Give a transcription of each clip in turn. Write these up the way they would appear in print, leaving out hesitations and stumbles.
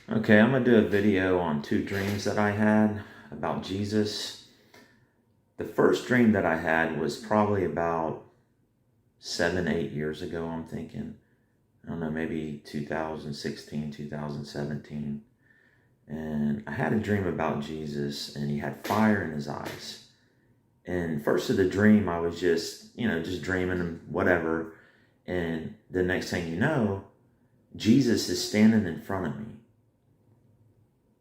Okay, I'm going to do a video on two dreams that I had about Jesus. The first dream that I had was probably about 7, 8 years ago, I'm thinking. I don't know, maybe 2016, 2017. And I had a dream about Jesus, and he had fire in his eyes. And first of the dream, I was just dreaming and whatever. And the next thing you know, Jesus is standing in front of me.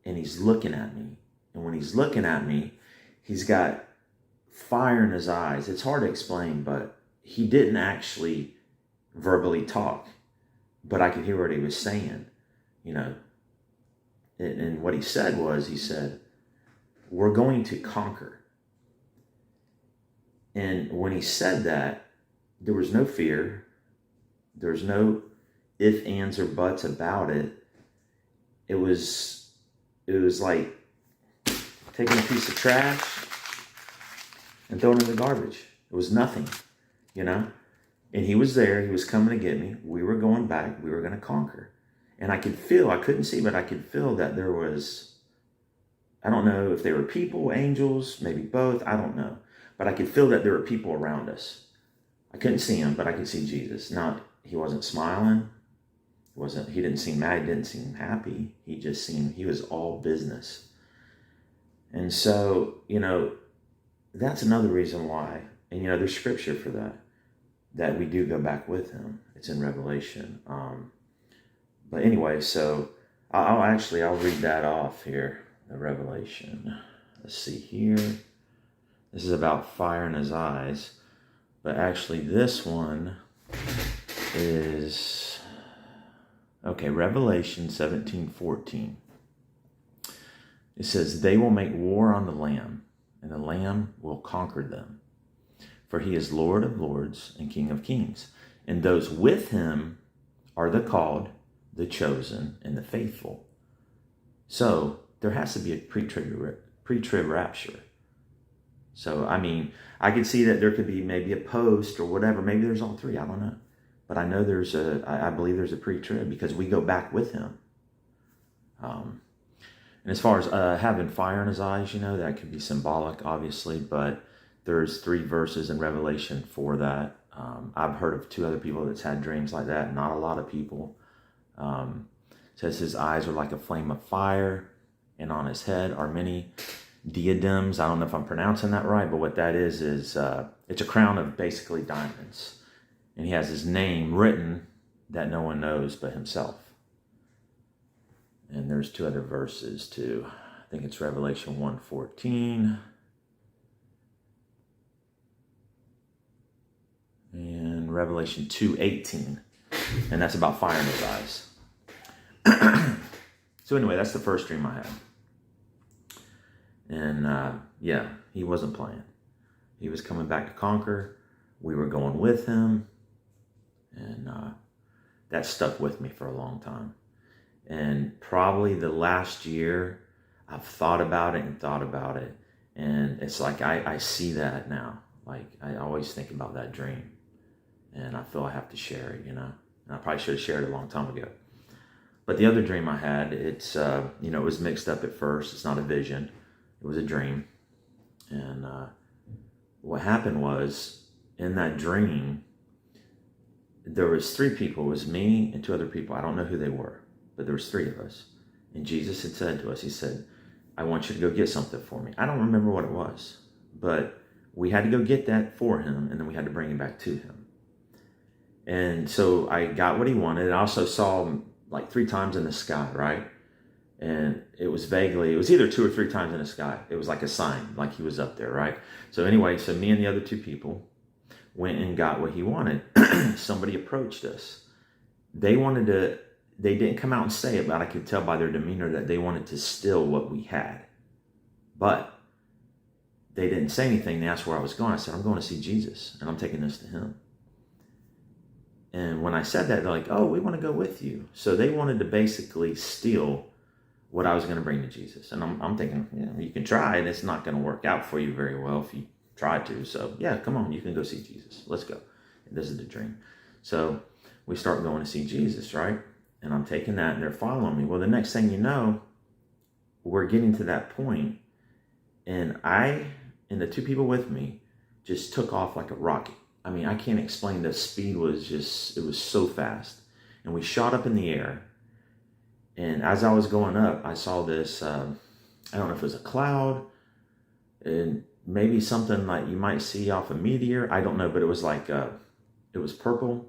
And he's looking at me. And when he's looking at me, he's got fire in his eyes. It's hard to explain, but he didn't actually verbally talk, but I could hear what he was saying, you know. And what he said was, he said, "We're going to conquer." And when he said that, there was no fear. There was no ifs, ands, or buts about it. It was like taking a piece of trash and throwing it in the garbage. It was nothing, you know? And he was there. He was coming to get me. We were going back. We were going to conquer. And I couldn't see, but I could feel that there was, I don't know if they were people, angels, maybe both. I don't know. But I could feel that there were people around us. I couldn't see him, but I could see Jesus. He wasn't smiling. He didn't seem mad. He didn't seem happy. He was all business. And so, that's another reason why. And, there's scripture for that we do go back with him. It's in Revelation. But anyway, so I'll read that off here, the Revelation. Let's see here. This is about fire in his eyes. But actually this one is, okay, Revelation 17:14. It says, "They will make war on the Lamb, and the Lamb will conquer them. For he is Lord of lords and King of kings. And those with him are the called, the chosen, and the faithful." So there has to be a pre-trib rapture. So, I could see that there could be maybe a post or whatever. Maybe there's all three. I don't know. But I know I believe there's a pre-trib because we go back with him. And as far as having fire in his eyes, that could be symbolic, obviously. But there's 3 verses in Revelation for that. I've heard of 2 other people that's had dreams like that. Not a lot of people. It says his eyes are like a flame of fire, and on his head are many diadems. I don't know if I'm pronouncing that right, but what that is it's a crown of basically diamonds. And he has his name written that no one knows but himself. And there's 2 other verses too. I think it's Revelation 1:14. And Revelation 2:18. And that's about fire in his eyes. So anyway, that's the first dream I had. And he wasn't playing. He was coming back to conquer. We were going with him. And that stuck with me for a long time. And probably the last year, I've thought about it. And it's like I see that now. Like I always think about that dream. And I feel I have to share it, And I probably should have shared it a long time ago. But the other dream I had, it was mixed up at first. It's not a vision. It was a dream. And what happened was, in that dream, there was 3 people. It was me and 2 other people. I don't know who they were, but there was 3 of us. And Jesus had said to us, he said, "I want you to go get something for me." I don't remember what it was, but we had to go get that for him, and then we had to bring it back to him. And so I got what he wanted. I also saw him like 3 times in the sky, right? And it was either 2 or 3 times in the sky. It was like a sign, like he was up there, right? So anyway, me and the other 2 people went and got what he wanted. Somebody approached us. They didn't come out and say it, but I could tell by their demeanor that they wanted to steal what we had. But they didn't say anything. They asked where I was going. I said, "I'm going to see Jesus, and I'm taking this to him." And when I said that, they're like, "Oh, we want to go with you." So they wanted to basically steal what I was going to bring to Jesus. And I'm thinking, you can try it. It's not going to work out for you very well if you try to. So yeah, come on, you can go see Jesus. Let's go. And this is the dream. So we start going to see Jesus, right? and I'm taking that, and they're following me. Well, the next thing you know, we're getting to that point, and I and the two people with me just took off like a rocket. I mean, I can't explain. The speed was just, it was so fast. And we shot up in the air. And as I was going up, I saw this, I don't know if it was a cloud, and maybe something like you might see off a meteor. I don't know, but it was like, it was purple.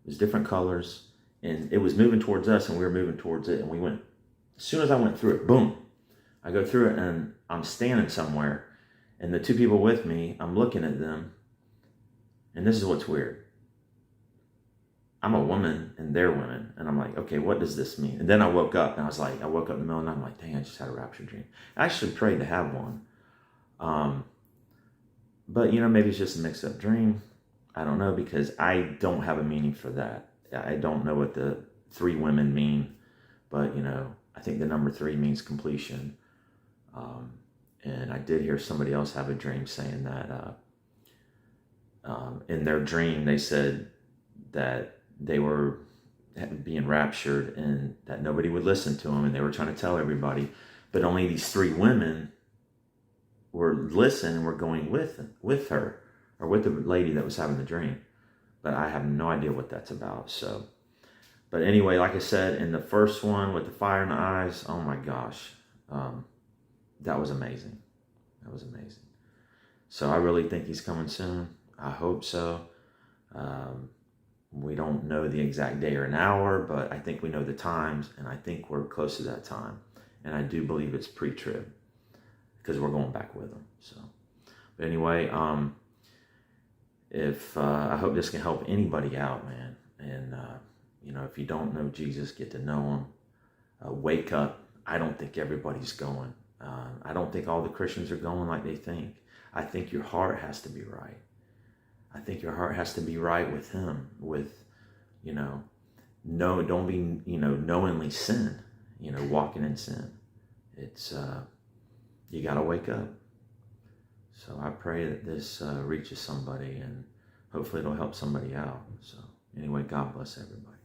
It was different colors. And it was moving towards us, and we were moving towards it. And we went, as soon as I went through it, boom. I go through it, and I'm standing somewhere. And the two people with me, I'm looking at them. And this is what's weird. I'm a woman and they're women. And I'm like, okay, what does this mean? And then I woke up, and I woke up in the middle of the night. I'm like, dang, I just had a rapture dream. I actually prayed to have one. But, maybe it's just a mixed up dream. I don't know, because I don't have a meaning for that. I don't know what the 3 women mean. But, I think the number 3 means completion. And I did hear somebody else have a dream saying that in their dream, they said that they were being raptured and that nobody would listen to them, and they were trying to tell everybody, but only these 3 women were listening and were going with her, or with the lady that was having the dream. But I have no idea what that's about. So, but anyway, like I said, in the first one with the fire in the eyes, oh my gosh, that was amazing. That was amazing. So I really think he's coming soon. I hope so. We don't know the exact day or an hour, but I think we know the times, and I think we're close to that time. And I do believe it's pre-trib, because we're going back with him. So, but anyway, I hope this can help anybody out, man. And if you don't know Jesus, get to know him. Wake up. I don't think everybody's going. I don't think all the Christians are going like they think. I think your heart has to be right. I think your heart has to be right with him, with, don't be, knowingly sin, walking in sin. It's, you got to wake up. So I pray that this reaches somebody, and hopefully it'll help somebody out. So anyway, God bless everybody.